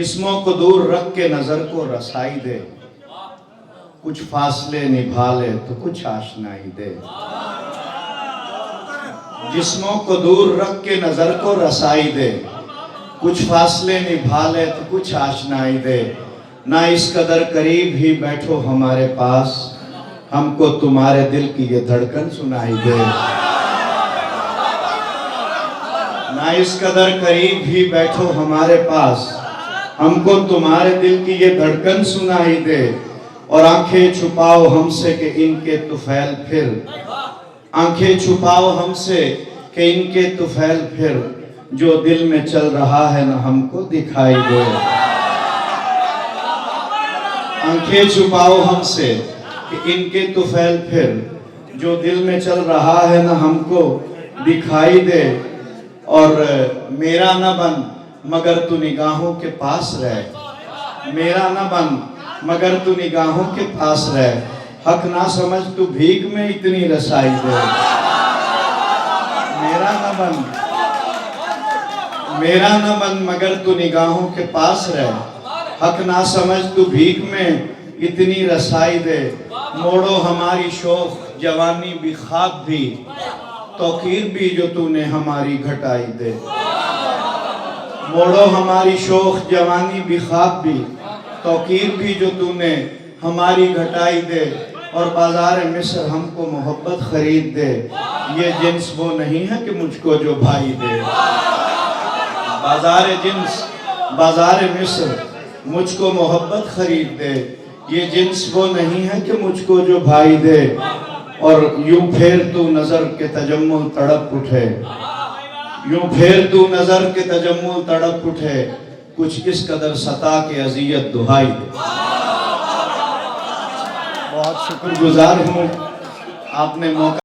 जिस्मों को दूर रख के नजर को रसाई दे, कुछ फासले निभा ले तो कुछ आशनाई दे। जिस्मों को दूर रख के नजर को रसाई दे, कुछ फासले निभा ले तो कुछ आशनाई दे। ना इस कदर करीब ही बैठो हमारे पास, हमको तुम्हारे दिल की ये धड़कन सुनाई दे। ना इस कदर करीब ही बैठो हमारे पास, हमको तुम्हारे दिल की ये धड़कन सुनाई दे। और आंखें छुपाओ हमसे कि इनके तुफैल फिर, आंखें छुपाओ हमसे कि इनके तुफैल फिर, जो दिल में चल रहा है ना हमको दिखाई दे। आंखें छुपाओ हमसे कि इनके तुफैल फिर, जो दिल में चल रहा है ना हमको दिखाई दे। और मेरा न बन मगर तू निगाहों के पास रह, मेरा न बन मगर तू निगाहों के पास रह। हक ना समझ तू भीख में इतनी रसाई दे। मेरा न बन मगर तू निगाहों के पास रह, हक ना समझ तू भीख में इतनी रसाई दे। मोड़ो हमारी शौक जवानी भी ख्वाब भी, तौकीर भी जो तूने हमारी घटाई दे। मोड़ो हमारी शौक जवानी भी ख्वाब भी, तौकीर भी जो तूने हमारी घटाई दे। और बाजार मिस्र हमको मोहब्बत खरीद दे, ये जिन्स वो नहीं है कि मुझको जो भाई दे। बाजार मिस्र मुझको मोहब्बत खरीद दे, ये जिन्स वो नहीं है कि मुझको जो भाई दे। और यूं फेर तू नजर के तजम्मुल तड़प उठे, यूं फेर तू नजर के तजम्मुल तड़प उठे, कुछ इस कदर सता के अजियत दुहाई दे। बहुत शुक्रगुजार हूँ, आपने मौका